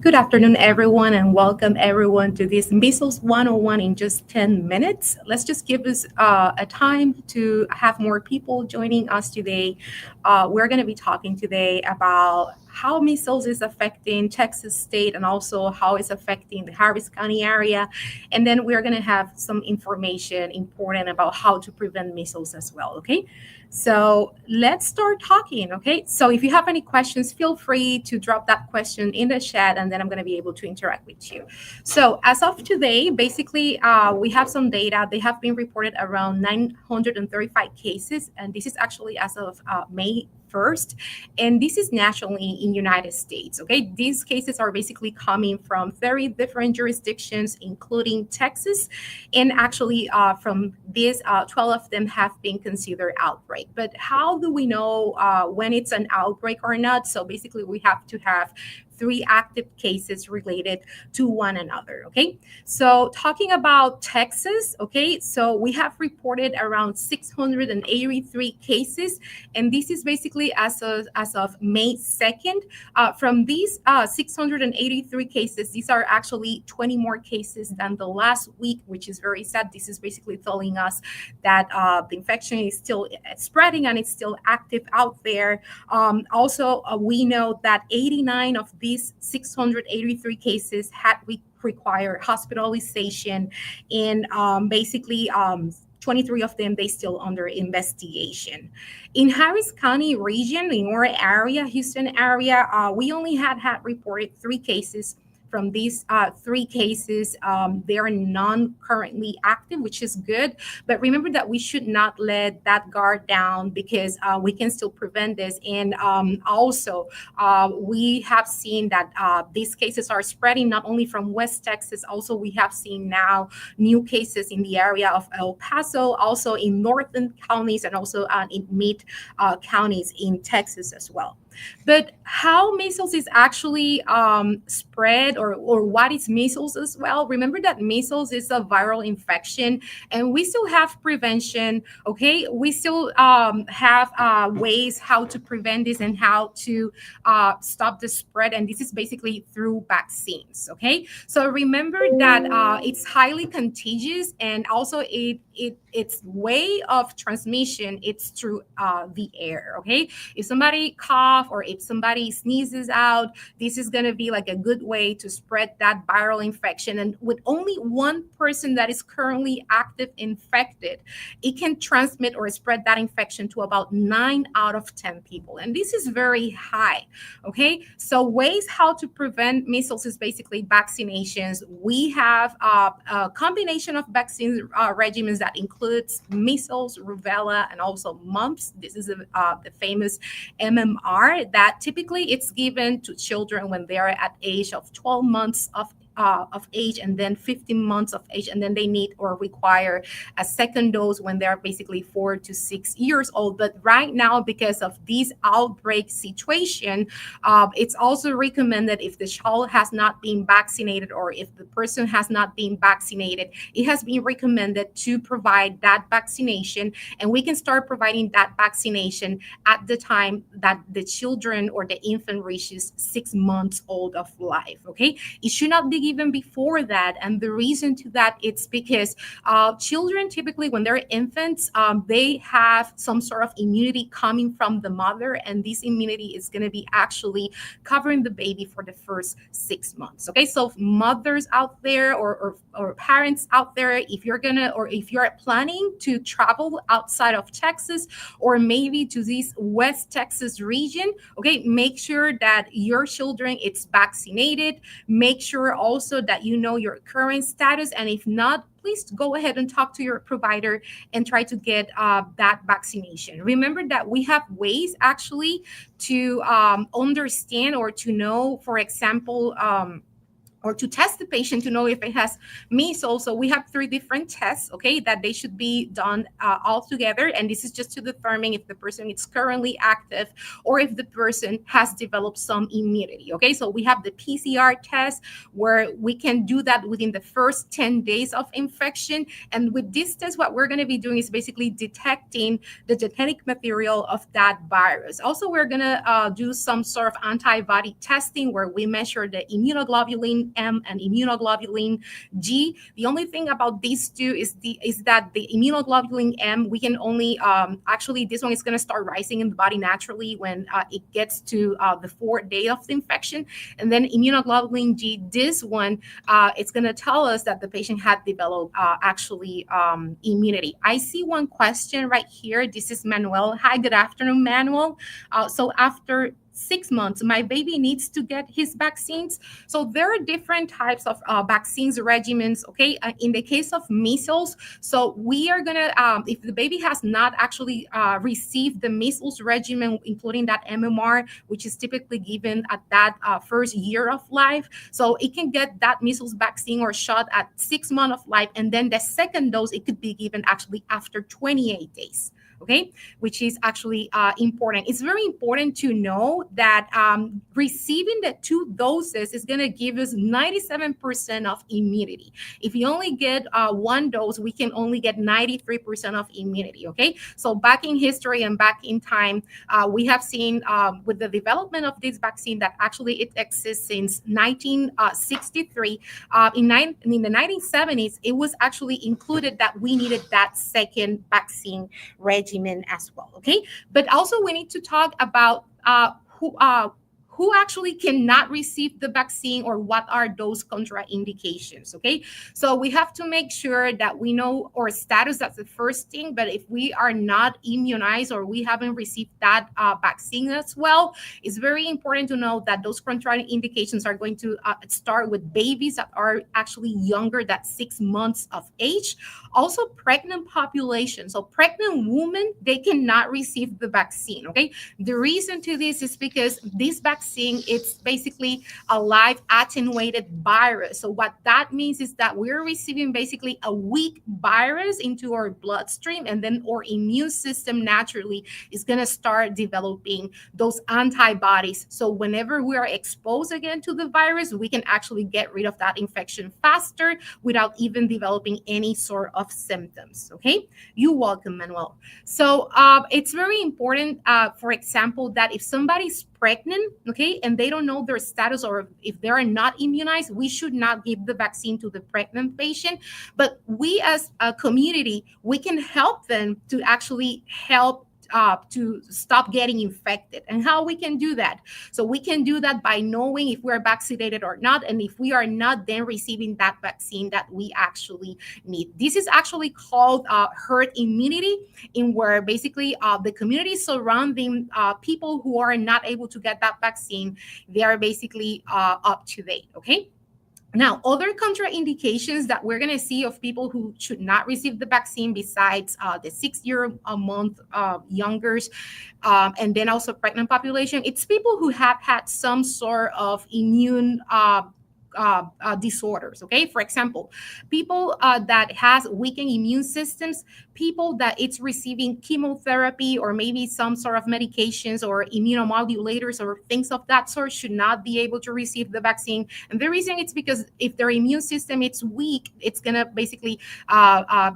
Good afternoon, everyone, and welcome everyone to this Measles 101 in just 10 minutes. Let's just give us a time to have more people joining us today. We're going to be talking today about how measles is affecting Texas state and also how it's affecting the Harris County area. And then we're going to have some information important about how to prevent measles as well. Okay. So let's start talking. Okay. So if you have any questions, feel free to drop that question in the chat and then I'm going to be able to interact with you. So as of today, basically, we have some data. They have been reported around 935 cases, and this is actually as of May 1st, and this is nationally in United States. Okay, these cases are basically coming from very different jurisdictions, including Texas, and actually from these 12 of them have been considered outbreak. But how do we know when it's an outbreak or not? So basically we have to have three active cases related to one another. Okay, so talking about Texas, okay, so we have reported around 683 cases, and this is basically as of May 2nd. From these 683 cases, these are actually 20 more cases than the last week, which is very sad. This is basically telling us that the infection is still spreading and it's still active out there. Also, we know that 89 of these 683 cases had required hospitalization, and basically 23 of them they still under investigation. In Harris County region, in our area, Houston area, we only had reported three cases. From these three cases, they are non currently active, which is good. But remember that we should not let that guard down because we can still prevent this. And also, we have seen that these cases are spreading not only from West Texas, also, we have seen now new cases in the area of El Paso, also in northern counties, and also in mid counties in Texas as well. But how measles is actually spread, or what is measles as well? Remember that measles is a viral infection, and we still have prevention. Okay, we still have ways how to prevent this and how to stop the spread, and this is basically through vaccines. Okay, so remember that it's highly contagious, and also its way of transmission it's through the air. Okay, if somebody cough or if somebody sneezes out, this is going to be like a good way to spread that viral infection. And with only one person that is currently active infected, it can transmit or spread that infection to about 9 out of 10 people, and this is very high. Okay, so ways how to prevent measles is basically vaccinations. We have a combination of vaccine regimens that includes measles, rubella, and also mumps. This is the famous MMR that typically it's given to children when they are at age of 12 months of age and then 15 months of age, and then they need or require a second dose when they're basically 4 to 6 years old. But right now, because of this outbreak situation, it's also recommended if the child has not been vaccinated or if the person has not been vaccinated, it has been recommended to provide that vaccination, and we can start providing that vaccination at the time that the children or the infant reaches 6 months old of life. Okay, it should not be given before that, and the reason to that it's because children typically when they're infants, they have some sort of immunity coming from the mother, and this immunity is going to be actually covering the baby for the first 6 months. Okay, so mothers out there or parents out there, if you're gonna or if you're planning to travel outside of Texas or maybe to this West Texas region, okay, make sure that your children it's vaccinated. Make sure also that you know your current status, and if not, please go ahead and talk to your provider and try to get that vaccination. Remember that we have ways actually to understand or to know, for example, or to test the patient to know if it has measles. So we have three different tests, okay, that they should be done all together. And this is just to determine if the person is currently active or if the person has developed some immunity, okay? So we have the PCR test where we can do that within the first 10 days of infection. And with this test, what we're going to be doing is basically detecting the genetic material of that virus. Also, we're going to do some sort of antibody testing where we measure the immunoglobulin M and immunoglobulin G. The only thing about these two is that the immunoglobulin M, we can only actually, this one is going to start rising in the body naturally when it gets to the fourth day of the infection. And then immunoglobulin G, this one, it's going to tell us that the patient had developed actually immunity. I see one question right here. This is Manuel. Hi, good afternoon, Manuel. So after 6 months, my baby needs to get his vaccines. So there are different types of vaccines regimens, okay? In the case of measles, so we are gonna, if the baby has not actually received the measles regimen, including that MMR, which is typically given at that first year of life, so it can get that measles vaccine or shot at 6 months of life, and then the second dose, it could be given actually after 28 days. Okay, which is actually important. It's very important to know that receiving the 2 doses is going to give us 97% of immunity. If you only get 1 dose, we can only get 93% of immunity. Okay, so back in history and back in time, we have seen with the development of this vaccine that actually it exists since 1963. In the 1970s, it was actually included that we needed that second vaccine regimen as well. Okay, but also we need to talk about who actually cannot receive the vaccine or what are those contraindications. Okay, so we have to make sure that we know our status. That's the first thing. But if we are not immunized or we haven't received that vaccine as well, it's very important to know that those contraindications are going to start with babies that are actually younger than 6 months of age. Also, pregnant population. So pregnant women, they cannot receive the vaccine. Okay, the reason to this is because this vaccine, it's basically a live attenuated virus. So what that means is that we're receiving basically a weak virus into our bloodstream, and then our immune system naturally is going to start developing those antibodies. So whenever we are exposed again to the virus, we can actually get rid of that infection faster without even developing any sort of symptoms. Okay, you're welcome, Manuel. So it's very important, for example, that if somebody's pregnant, okay, and they don't know their status or if they are not immunized, we should not give the vaccine to the pregnant patient. But we as a community, we can help them to actually help to stop getting infected. And how we can do that? So we can do that by knowing if we're vaccinated or not, and if we are not, then receiving that vaccine that we actually need. This is actually called herd immunity, in where basically the community surrounding people who are not able to get that vaccine, they are basically up to date. Okay. Now, other contraindications that we're going to see of people who should not receive the vaccine, besides the 6-year a month youngers, and then also pregnant population, it's people who have had some sort of immune disorders. Okay, for example, people that has weakened immune systems, people that it's receiving chemotherapy or maybe some sort of medications or immunomodulators or things of that sort should not be able to receive the vaccine. And the reason it's because if their immune system it's weak, it's gonna basically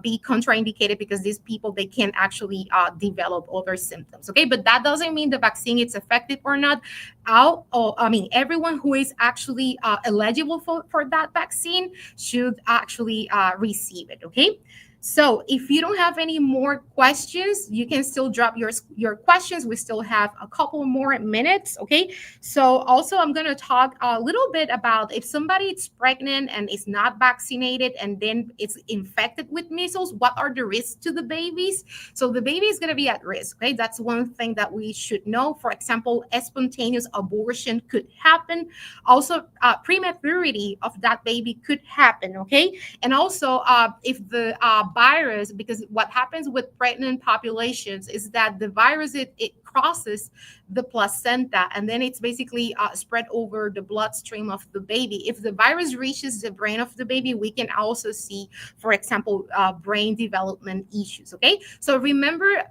be contraindicated, because these people, they can actually develop other symptoms. Okay, but that doesn't mean the vaccine is effective or not. Everyone who is actually eligible for that vaccine should actually receive it. Okay. So if you don't have any more questions, you can still drop your questions. We still have a couple more minutes. Okay. So also I'm going to talk a little bit about if somebody is pregnant and is not vaccinated and then it's infected with measles, what are the risks to the babies? So the baby is going to be at risk. Okay. That's one thing that we should know. For example, a spontaneous abortion could happen. Also, prematurity of that baby could happen. Okay. And also if the virus, because what happens with pregnant populations is that the virus, it crosses the placenta, and then it's basically spread over the bloodstream of the baby. If the virus reaches the brain of the baby, we can also see, for example, brain development issues. Okay, so remember,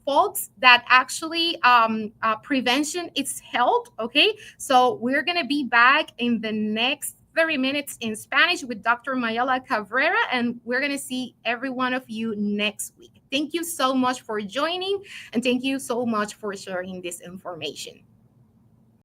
folks, that actually prevention is health. Okay, so we're gonna be back in the next 30 minutes in Spanish with Dr. Mayela Cabrera, and we're going to see every one of you next week. Thank you so much for joining, and thank you so much for sharing this information.